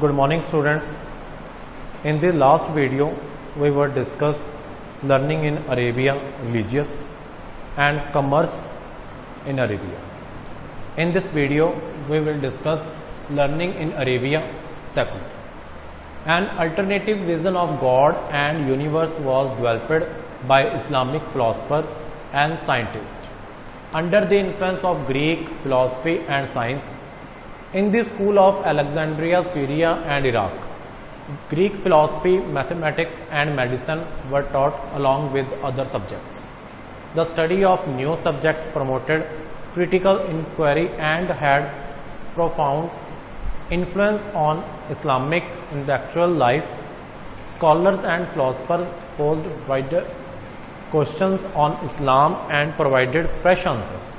Good morning students. In the last video we were discuss learning in Arabia, religious and commerce in Arabia. In this video we will discuss learning in Arabia, secular. An alternative vision of God and universe was developed by Islamic philosophers and scientists under the influence of Greek philosophy and science. In the school of Alexandria, Syria and Iraq, Greek philosophy, mathematics and medicine were taught along with other subjects. The study of new subjects promoted critical inquiry and had profound influence on Islamic intellectual life. Scholars and philosophers posed wider questions on Islam and provided fresh answers.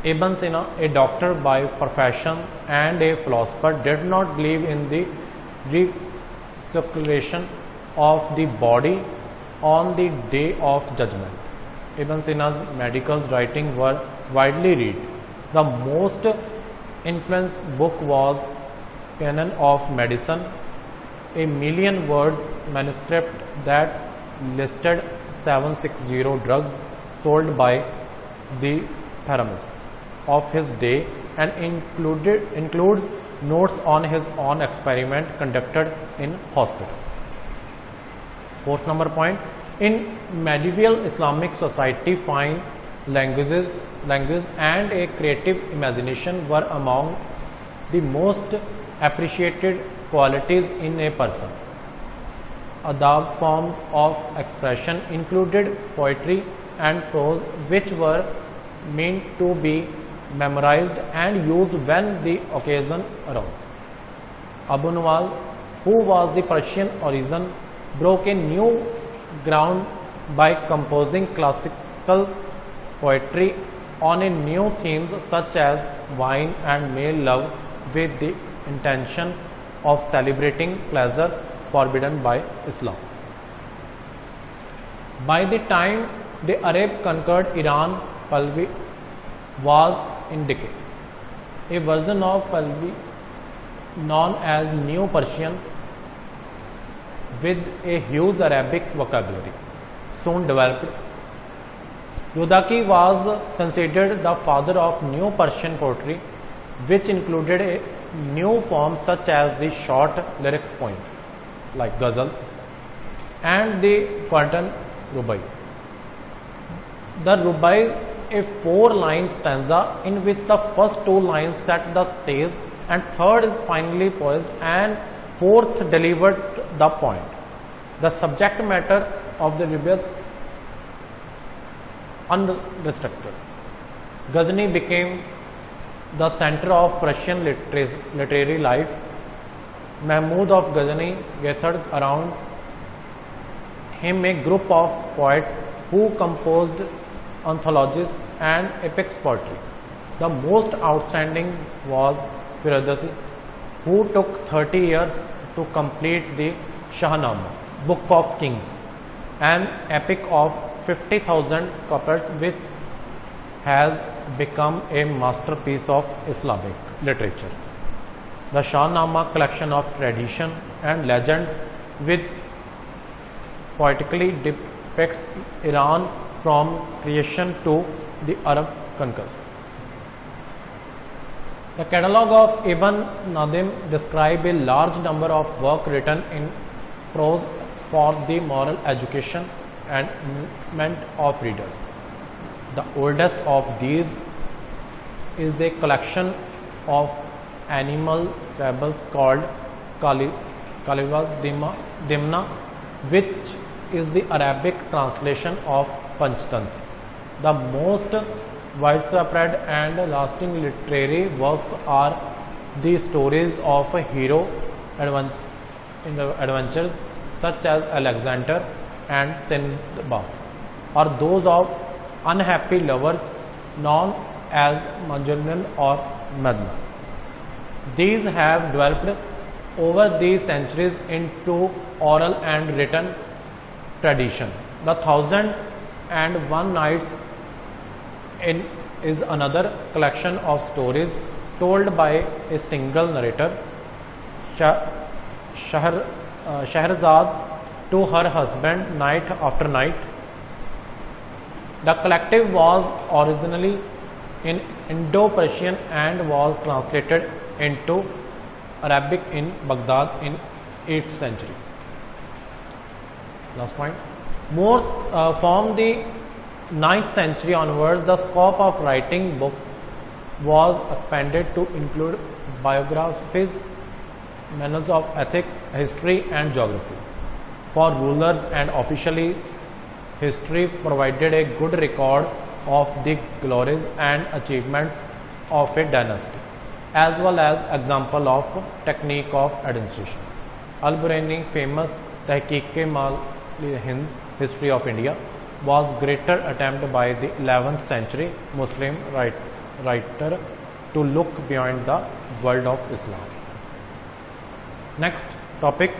Ibn Sina, a doctor by profession and a philosopher, did not believe in the resurrection of the body on the day of judgment. Ibn Sina's medical writings were widely read. The most influential book was Canon of Medicine, a million words manuscript that listed 760 drugs sold by the pharmacist of his day and includes notes on his own experiment conducted in hospital. Fourth number point, in medieval Islamic society, fine language and a creative imagination were among the most appreciated qualities in a person. Other forms of expression included poetry and prose, which were meant to be memorized and used when the occasion arose. Abu Nuwal, who was the Persian origin, broke a new ground by composing classical poetry on a new themes such as wine and male love, with the intention of celebrating pleasure forbidden by Islam. By the time the Arab conquered Iran, Pahlavi was in decay. A version of Pahlavi known as New Persian with a huge Arabic vocabulary soon developed. Yudaki was considered the father of New Persian poetry, which included a new form such as the short lyrics poem like ghazal and the Quatrain Rubai. The Rubai, a 4-line stanza in which the first 2 lines set the stage and third is finally poised and fourth delivered the point. The subject matter of the Rubai is unrestricted. Ghazni became the center of Persian literary life. Mahmud of Ghazni gathered around him a group of poets who composed anthologies and epics poetry. The most outstanding was Firdausi, who took 30 years to complete the Shahnameh, Book of Kings, an epic of 50,000 couplets which has become a masterpiece of Islamic literature. The Shahnameh, collection of tradition and legends which poetically depicts Iran from creation to the Arab conquest. The catalogue of Ibn Nadim describes a large number of works written in prose for the moral education and enlightenment of readers. The oldest of these is a collection of animal fables called Kaliwa Dimna, which is the Arabic translation of Panchtantra. The most widespread and lasting literary works are the stories of hero adventures such as Alexander and Sindbad, or those of unhappy lovers known as Majnun or Madna. These have developed over the centuries into oral and written tradition. The 1001 Nights is another collection of stories told by a single narrator. Shahrazad to her husband night after night. The collective was originally in Indo-Persian and was translated into Arabic in Baghdad in 8th century. Last point. More from the 9th century onwards, the scope of writing books was expanded to include biographies, manuals of ethics, history and geography. For rulers and officially, history provided a good record of the glories and achievements of a dynasty, as well as example of technique of administration. Al-Biruni, famous Tahqiq-e-Mal-e-Hind, History of India, was greater attempt by the 11th century Muslim writer to look beyond the world of Islam. Next topic,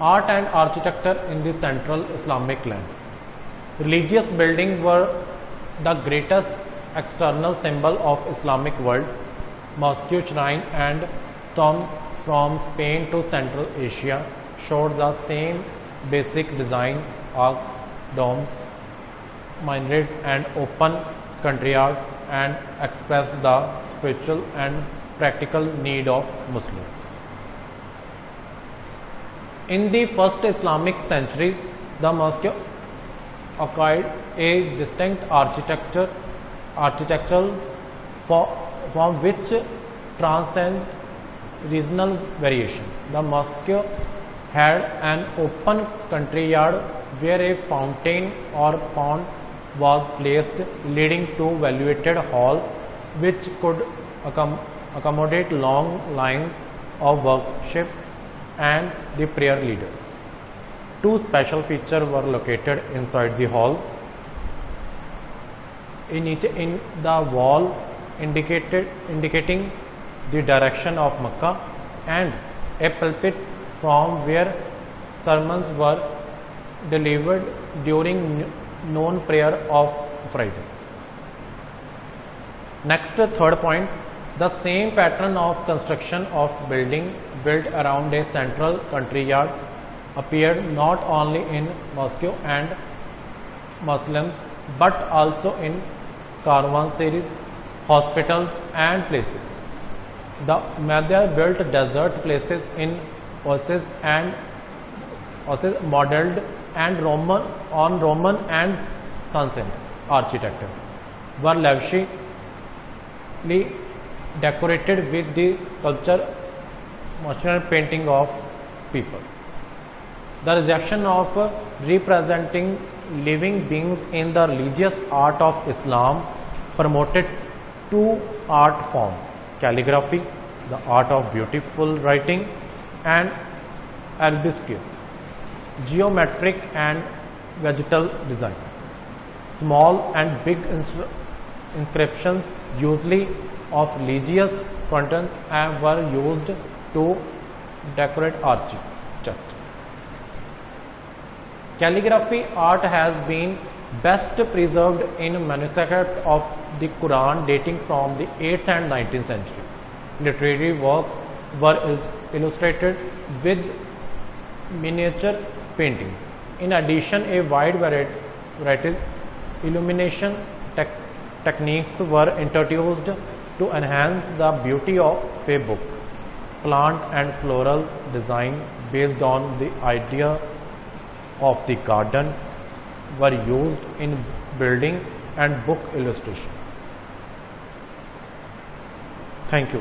art and architecture in the central Islamic land. Religious buildings were the greatest external symbol of Islamic world. Mosque, shrine and tombs from Spain to Central Asia showed the same basic design: arcs, domes, minarets and open courtyards, and expressed the spiritual and practical need of Muslims. In the first Islamic centuries, the mosque acquired a distinct architectural form which transcend regional variation. The mosque had an open courtyard where a fountain or pond was placed, leading to valuated hall which could accommodate long lines of worship and the prayer leaders. Two special features were located inside the hall. In the wall indicating the direction of Mecca, and a pulpit from where sermons were delivered during known prayer of Friday. Next, third point, the same pattern of construction of building built around a central courtyard appeared not only in mosques and Muslims but also in caravansaries, hospitals and places. The Medes built desert places in oases modeled and Roman and Sasanian architecture were lavishly decorated with the sculpture, monumental painting of people. The rejection of representing living beings in the religious art of Islam promoted two art forms: calligraphy, the art of beautiful writing, and arabesque, geometric and vegetal design. Small and big inscriptions, usually of religious content, were used to decorate architecture. Calligraphy art has been best preserved in manuscript of the Quran dating from the 8th and 19th century. Literary works were illustrated with miniature paintings. In addition, a wide variety illumination techniques were introduced to enhance the beauty of a book. Plant and floral design based on the idea of the garden were used in building and book illustration. Thank you.